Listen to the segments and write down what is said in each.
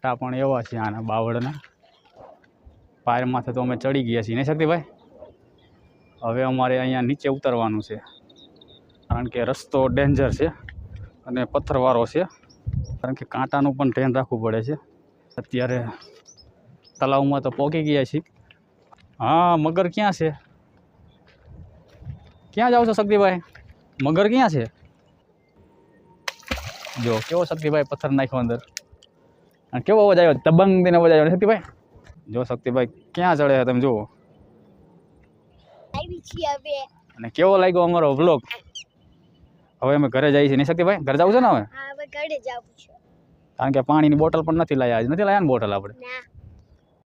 કાંટા પણ એવા છે આના બાવળના. પાયરમાંથી તો અમે ચડી ગયા છીએ નહીં શક્તિભાઈ. હવે અમારે અહીંયા નીચે ઉતરવાનું છે, કારણ કે રસ્તો ડેન્જર છે અને પથ્થરવાળો છે, કારણ કે કાંટાનું પણ ધ્યાન રાખવું પડે છે. અત્યારે તળાવમાં તો પહોંચી ગયા છીએ. હા, મગર ક્યાં છે? ક્યાં જાઓ છો શક્તિભાઈ? મગર ક્યાં છે? જો કેવો શક્તિભાઈ પથ્થર નાખ્યો અંદર, અને કેવો અવાજ આવ્યો, દબંગ દઈને અવાજ આવ્યો શક્તિભાઈ. જો શક્તિભાઈ ક્યાં ચડે છે તમે જુઓ. અને કેવો લાગ્યો અમારો વ્લોગ? હવે અમે ઘરે જઈએ છીએ નહીં શક્તિભાઈ? ઘરે જવું છે ને હવે? ઘરે જવું છે, કારણ કે પાણીની બોટલ પણ નથી લાયા. આજ નથી લાયા ને બોટલ આપણે.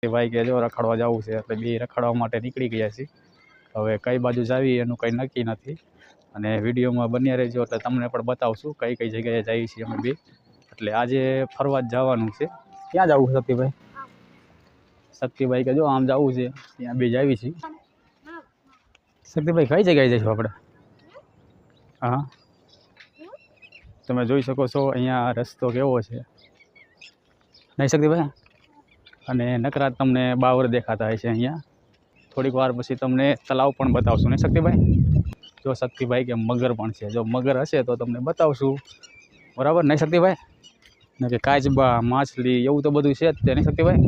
ભાઈ કે જો રખડવા જવું છે, એટલે બે રખડવા માટે નીકળી ગયા છીએ. હવે કઈ બાજુ જાવી એનું કંઈ નક્કી નથી, અને વિડીયોમાં બન્યા રહેજો એટલે તમને પણ બતાવશું કઈ કઈ જગ્યાએ જઈએ છીએ અમે બે. એટલે આજે ફરવા જ જવાનું છે. ક્યાં જવું છે શક્તિભાઈ? શક્તિભાઈ કે જો આમ જવું છે, ત્યાં બે જાવી છીએ. શક્તિભાઈ કઈ જગ્યાએ જઈશું આપણે? હા, તમે જોઈ શકો છો અહીંયા રસ્તો કેવો છે નહીં શક્તિભાઈ? અને નકરા તમને બાવર દેખાતા હોય છે અહીંયા. થોડીક વાર પછી તમને તળાવ પણ બતાવશું નહીં શક્તિભાઈ? જો શક્તિભાઈ કે મગર પણ છે, જો મગર હશે તો તમને બતાવશું, બરાબર નહીં શક્તિભાઈ? ને કે કાચબા, માછલી એવું તો બધું છે જ તે નહીં શક્તિભાઈ?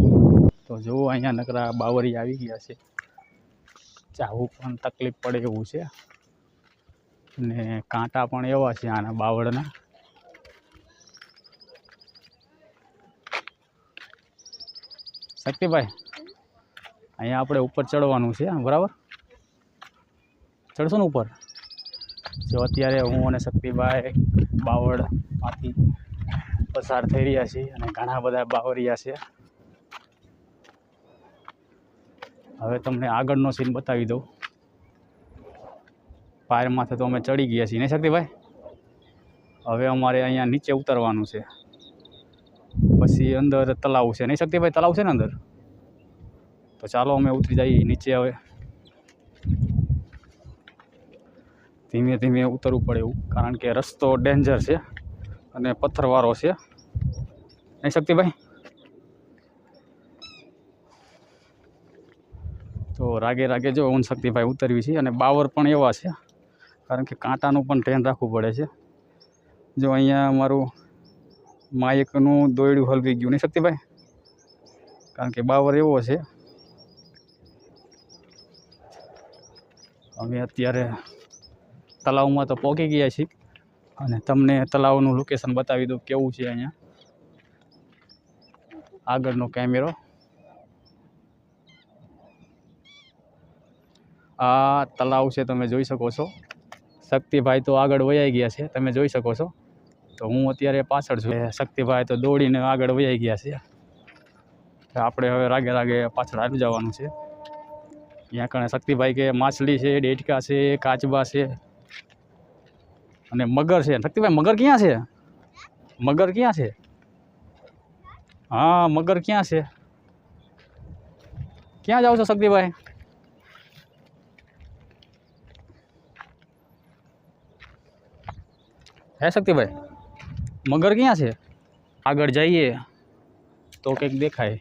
તો જુઓ અહીંયા નકરા બાવરી આવી ગયા છે. ચાવું પણ તકલીફ પડે એવું છે, ને કાંટા પણ એવા છે આના બાવળના. શક્તિભાઈ અહીંયા આપણે ઉપર ચડવાનું છે, બરાબર? ચડશો ને ઉપર? જો અત્યારે હું અને શક્તિભાઈ બાવળમાંથી પસાર થઈ રહ્યા છીએ, અને ઘણા બધા બાવરિયા છે. હવે તમને આગળનો સીન બતાવી દઉં. પાયરમાંથી તો અમે ચડી ગયા છીએ નહીં શક્તિભાઈ? હવે અમારે અહીંયા નીચે ઉતરવાનું છે, પછી અંદર તળાવ છે નહીં શક્તિભાઈ? તળાવ છે ને અંદર? તો ચાલો અમે ઉતરી જઈએ નીચે. હવે ધીમે ધીમે ઉતરવું પડે એવું, કારણ કે રસ્તો ડેન્જર છે અને પથ્થરવાળો છે નહીં શક્તિભાઈ? તો રાગે રાગે જો હું શક્તિભાઈ ઉતરવી છે, અને બાવર પણ એવા છે, કારણ કે કાંટાનું પણ ધ્યાન રાખવું પડે છે. જો અહીંયા અમારું માયકનું દોયડું હલવી ગયું નહીં શક્તિભાઈ? કારણ કે બાવર એવો છે. અમે અત્યારે તળાવમાં તો પહોંચી ગયા છીએ, અને તમને તળાવનું લોકેશન બતાવી દઉં કેવું છે અહીંયા. આગળનો કેમેરો. આ તળાવ છે, તમે જોઈ શકો છો. શક્તિભાઈ તો આગળ વયાઈ ગયા છે, તમે જોઈ શકો છો. તો હું અત્યારે પાછળ છું. શક્તિભાઈ તો દોડીને આગળ વયાઈ ગયા છે. આપણે હવે રાગે રાગે પાછળ આવી જવાનું છે. ત્યાં કણે શક્તિભાઈ કે માછલી છે, ડેટકા છે, કાચબા છે, અને મગર છે. શક્તિભાઈ મગર ક્યાં છે? મગર ક્યાં છે? હા, મગર ક્યાં છે? ક્યાં જાઓ છો શક્તિભાઈ? હે શક્તિભાઈ, મગર ક્યાં છે? આગળ જઈએ તો કંઈક દેખાય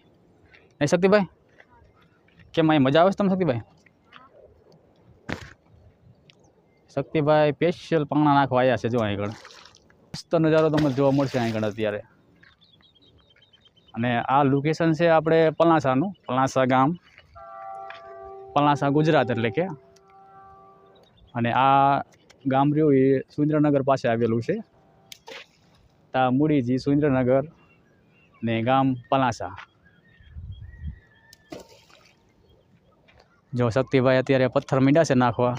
નહીં શક્તિભાઈ? કેમ અહીં મજા આવે છે તમને શક્તિભાઈ? શક્તિભાઈ સ્પેશિયલ પાણા નાખવા આવ્યા છે. જો અહીં આગળ મસ્ત નજારો તમને જોવા મળશે અહીં આગળ અત્યારે. અને આ લોકેશન છે આપણે પલાસાનું, પલાસા ગામ, પલાસા ગુજરાત એટલે કે. અને આ ગામ રહ્યું એ સુરેન્દ્રનગર પાસે આવેલું છે. તા મૂડીજી સુરેન્દ્રનગર ને ગામ પલાસા. જો શક્તિભાઈ અત્યારે પથ્થર મીંડા છે નાખવા.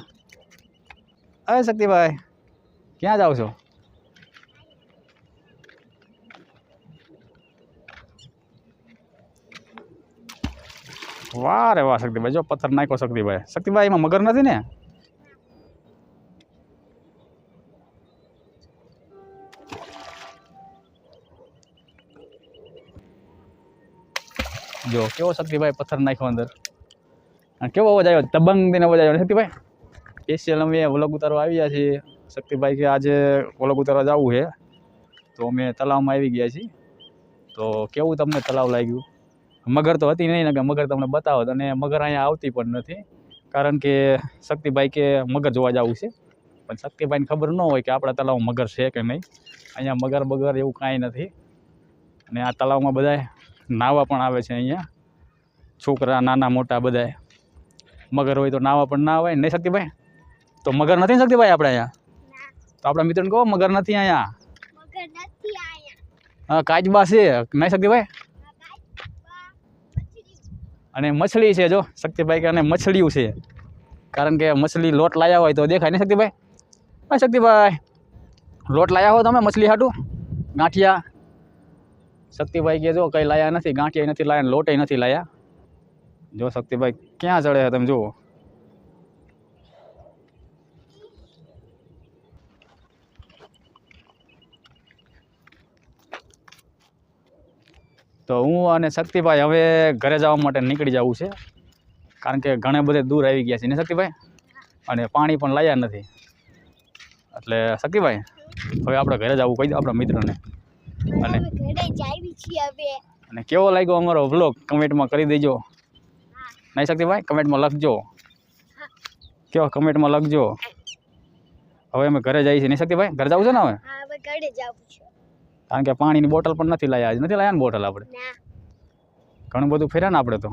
અરે શક્તિભાઈ ક્યાં જાઓ છો? વાહ રે વાહ શક્તિભાઈ, જો પથ્થર નાખ્યો શક્તિભાઈ. શક્તિભાઈ એમાં મગર નથી ને? જો કેવો શક્તિભાઈ પથ્થર નાખ્યો અંદર, અને કેવો અવાજ આવ્યો, દબંગ દઈને અવાજ આવ્યો શક્તિભાઈ? સ્પેશિયલ અમે વ્લોગ ઉતારવા આવ્યા છીએ. શક્તિભાઈ કે આજે વ્લોગ ઉતારવા જવું છે, તો અમે તળાવમાં આવી ગયા છીએ. તો કેવું તમને તળાવ લાગ્યું? મગર તો હતી નહીં ને કે મગર તમને બતાવો, અને મગર અહીંયા આવતી પણ નથી, કારણ કે શક્તિભાઈ કે મગર જોવા જવું છે, પણ શક્તિભાઈને ખબર ન હોય કે આપણા તળાવમાં મગર છે કે નહીં. અહીંયા મગર બગર એવું કાંઈ નથી. અને આ તળાવમાં બધાય નાહવા પણ આવે છે. અહીંયા છોકરા નાના મોટા બધાય. મગર હોય તો નાહવા પણ ના આવે નહીં શક્તિભાઈ? તો મગર નથી ને શક્તિભાઈ આપણે અહીંયા? તો આપણા મિત્રોને કહો મગર નથી અહીંયા. હા, કાચબા છે નહીં શક્તિભાઈ? અને મછલી છે, જો શક્તિભાઈ કે અને મછલીઓ છે, કારણ કે મછલી લોટ લાયા હોય તો દેખાય ને શક્તિભાઈ? હા શક્તિભાઈ, લોટ લાયા હો તમે મછલી હાટું? ગાંઠિયા? શક્તિભાઈ કે જો કંઈ લાયા નથી, ગાંઠિયા નથી લાયા, લોટે નથી લાયા. જો શક્તિભાઈ ક્યાં ચડે છે તમે જુઓ. તો હું અને શક્તિભાઈ હવે ઘરે જવા માટે નીકળી જવું છે, કારણ કે ઘણા બધે દૂર આવી ગયા છે ને શક્તિભાઈ, અને પાણી પણ લાયા નથી. એટલે શક્તિભાઈ હવે આપણે ઘરે જવું કહી દો આપણા મિત્રોને. અને કેવો લાગ્યો અમારો વ્લોગ કમેન્ટમાં કરી દેજો. નહીં શક્તિભાઈ? કમેન્ટમાં લખજો. કેવો કમેન્ટમાં લખજો. હવે અમે ઘરે જઈએ છીએ નહીં શક્તિભાઈ? ઘરે જવું છે ને હવે? કારણ કે પાણીની બોટલ પણ નથી લાયા. નથી લાયા ને બોટલ આપણે? ઘણું બધું ફેર્યા ને આપણે તો.